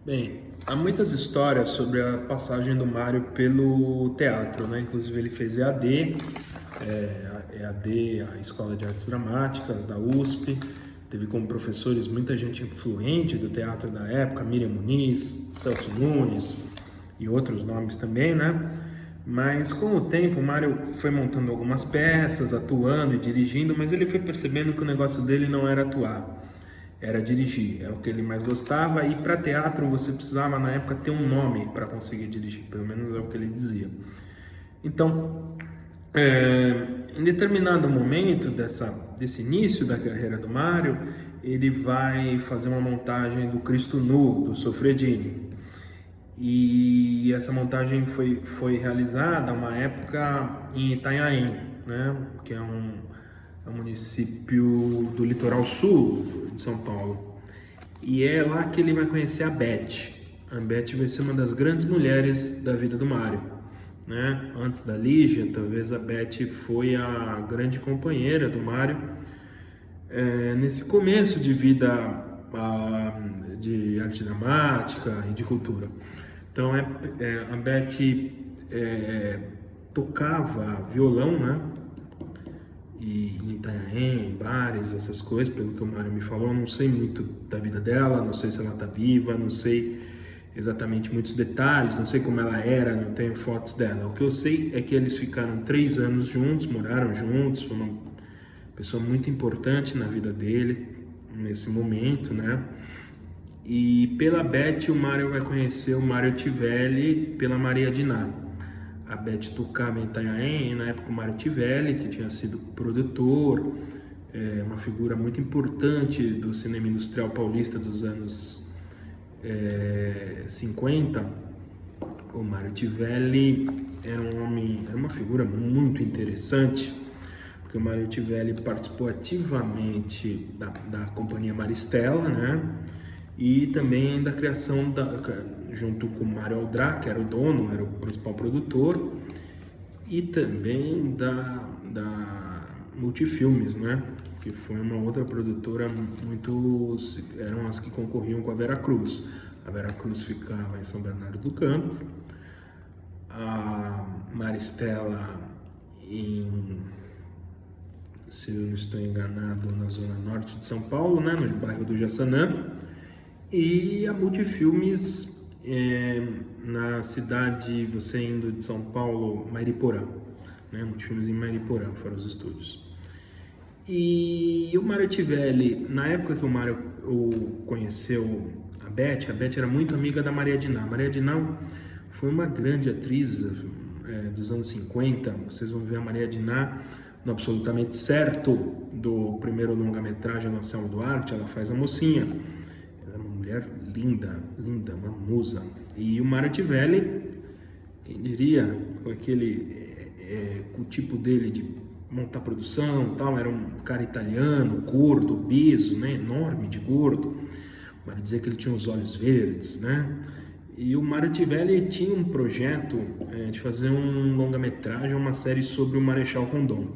Bem, há muitas histórias sobre a passagem do Mário pelo teatro, né? Inclusive ele fez EAD, a Escola de Artes Dramáticas da USP, teve como professores muita gente influente do teatro da época, Miriam Muniz, Celso Nunes e outros nomes também, né? Mas com o tempo o Mário foi montando algumas peças, atuando e dirigindo, mas ele foi percebendo que o negócio dele não era atuar, era dirigir, é o que ele mais gostava. E para teatro você precisava na época ter um nome para conseguir dirigir, pelo menos é o que ele dizia. Então, em determinado momento desse início da carreira do Mário, ele vai fazer uma montagem do Cristo Nu, do Soffredini. E essa montagem foi realizada uma época em Itanhaém, né, que é um município do litoral sul de São Paulo. E é lá que ele vai conhecer a Beth. A Beth vai ser uma das grandes mulheres da vida do Mário, né? Antes da Lígia, talvez a Beth foi a grande companheira do Mário nesse começo de vida de arte dramática e de cultura. Então a Beth tocava violão, né? E em Itanhaém, em bares, essas coisas, pelo que o Mário me falou. Eu não sei muito da vida dela, não sei se ela está viva, não sei exatamente muitos detalhes, não sei como ela era, não tenho fotos dela. O que eu sei é que eles ficaram 3 anos juntos, moraram juntos, foi uma pessoa muito importante na vida dele, nesse momento, né? E pela Beth o Mário vai conhecer o Mário Tivelli pela Maria Diná. A Beth tocava em Itanhaém, na época o Mário Tivelli, que tinha sido produtor, uma figura muito importante do cinema industrial paulista dos anos 50. O Mário Tivelli era uma figura muito interessante, porque o Mário Tivelli participou ativamente da Companhia Maristela, né? E também da criação, junto com o Mário Aldrá, que era o dono, era o principal produtor, e também da Multifilmes, né? Que foi uma outra produtora eram as que concorriam com a Vera Cruz. A Vera Cruz ficava em São Bernardo do Campo, a Maristela se eu não estou enganado, na zona norte de São Paulo, né? No bairro do Jaçanã, e a Multifilmes na cidade, você indo de São Paulo, Mariporã, né? Multifilmes em Mariporã foram os estúdios. E o Mário Tivelli, na época que o Mário conheceu a Beth era muito amiga da Maria Diná. Maria Diná foi uma grande atriz dos anos 50. Vocês vão ver a Maria Diná no Absolutamente Certo, do primeiro longa-metragem do Anselmo Duarte. Ela faz a mocinha. Ela é uma mulher linda, linda, uma musa. E o Mário Tivelli, quem diria, com o tipo dele de montar produção, tal, era um cara italiano, gordo, obeso, né, enorme de gordo. O Mário dizia que ele tinha os olhos verdes, né? E o Mário Tivelli tinha um projeto de fazer um longa-metragem, uma série sobre o Marechal Rondon.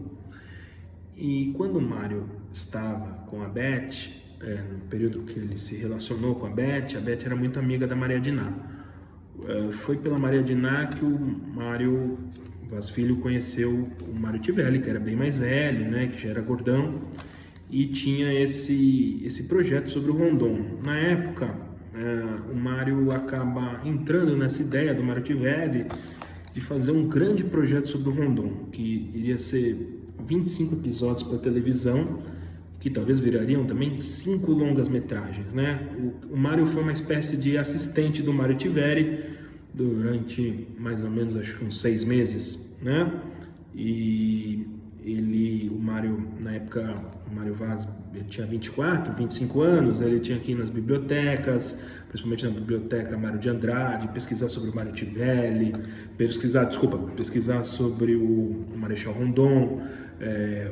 E quando o Mário estava com a Beth, no período que ele se relacionou com a Beth era muito amiga da Maria Diná. Foi pela Maria Diná que o Mário Vaz Filho conheceu o Mário Tivelli, que era bem mais velho, né, que já era gordão, e tinha esse projeto sobre o Rondon. Na época, o Mário acaba entrando nessa ideia do Mário Tivelli de fazer um grande projeto sobre o Rondon, que iria ser 25 episódios para televisão, que talvez virariam também 5 longas-metragens, né? O Mário foi uma espécie de assistente do Mário Tivelli durante mais ou menos, acho que uns 6 meses, né? E o Mário, na época, o Mário Vaz, ele tinha 24, 25 anos, ele tinha que ir nas bibliotecas, principalmente na biblioteca Mário de Andrade, pesquisar sobre o Mário Tivelli, pesquisar sobre o Marechal Rondon,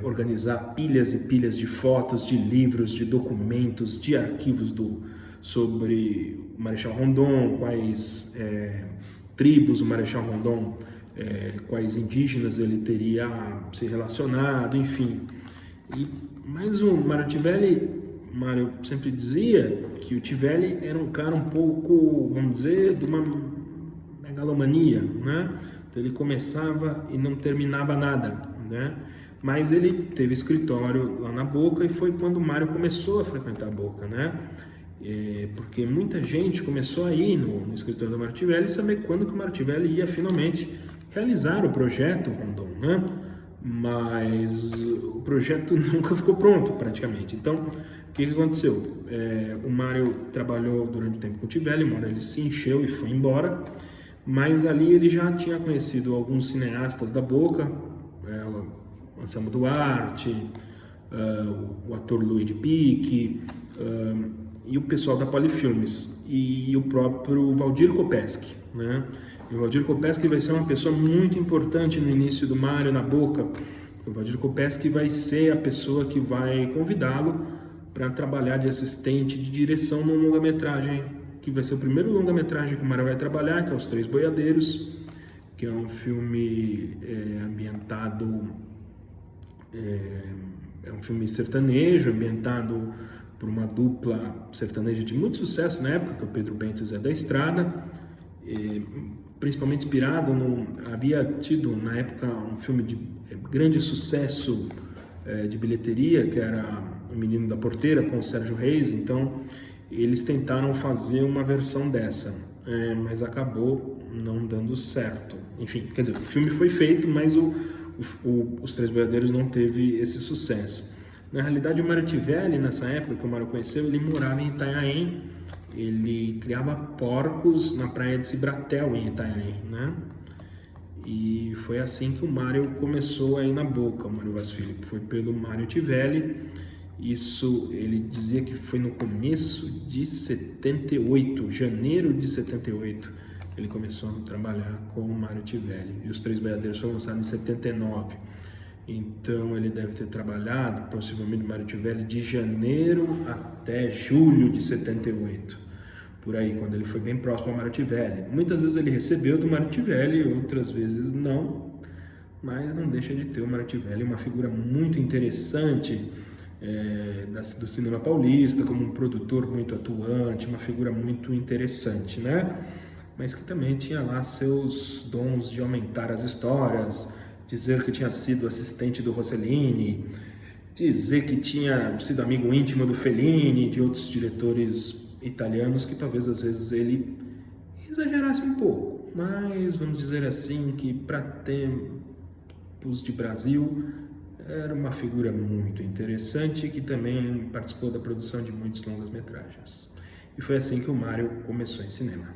organizar pilhas e pilhas de fotos, de livros, de documentos, de arquivos sobre o Marechal Rondon, quais tribos o Marechal Rondon, quais indígenas ele teria se relacionado, enfim. Mas o Mário Tivelli, Mário sempre dizia que o Tivelli era um cara um pouco, vamos dizer, de uma megalomania, né? Então ele começava e não terminava nada, né? Mas ele teve escritório lá na Boca e foi quando o Mário começou a frequentar a Boca, né? Porque muita gente começou a ir no escritório do Mário Tivelli e saber quando que o Mário Tivelli ia finalmente realizar o projeto Rondon, né? Mas o projeto nunca ficou pronto, praticamente. Então, o que aconteceu? O Mário trabalhou durante o tempo com o Tivelli, uma hora ele se encheu e foi embora, mas ali ele já tinha conhecido alguns cineastas da Boca, o Anselmo Duarte, o ator Luigi Pique, e o pessoal da Polifilmes, e o próprio Valdir Kopesky, né? E o Valdir Kopesky vai ser uma pessoa muito importante no início do Mário na Boca. O Valdir Kopesky vai ser a pessoa que vai convidá-lo para trabalhar de assistente de direção num longa-metragem, que vai ser o primeiro longa-metragem que o Mário vai trabalhar, que é Os Três Boiadeiros, que é um filme ambientado... É um filme sertanejo, ambientado por uma dupla sertaneja de muito sucesso na época, que é o Pedro Bento e o Zé da Estrada, principalmente inspirado havia tido na época um filme de grande sucesso de bilheteria, que era O Menino da Porteira, com o Sérgio Reis. Então eles tentaram fazer uma versão dessa, mas acabou não dando certo. Enfim, quer dizer, o filme foi feito, mas Os Três Boiadeiros não teve esse sucesso. Na realidade, o Mário Tivelli, nessa época que o Mário conheceu, ele morava em Itanhaém. Ele criava porcos na praia de Cibratel, em Itanhaém, né? E foi assim que o Mário começou a ir na Boca, o Mário Vaz Filho. Foi pelo Mário Tivelli. Isso, ele dizia que foi no começo de 78, janeiro de 78, ele começou a trabalhar com o Mário Tivelli. E Os Três Boiadeiros foi lançado em 79. Então ele deve ter trabalhado, possivelmente, o Mário Tivelli de janeiro até julho de 78. Por aí, quando ele foi bem próximo ao Mário Tivelli. Muitas vezes ele recebeu do Mário Tivelli, outras vezes não. Mas não deixa de ter o Mário Tivelli, uma figura muito interessante do cinema paulista, como um produtor muito atuante, uma figura muito interessante, né? Mas que também tinha lá seus dons de aumentar as histórias, dizer que tinha sido assistente do Rossellini, dizer que tinha sido amigo íntimo do Fellini, de outros diretores italianos, que talvez às vezes ele exagerasse um pouco. Mas vamos dizer assim que para tempos de Brasil era uma figura muito interessante, que também participou da produção de muitos longas-metragens. E foi assim que o Mário começou em cinema.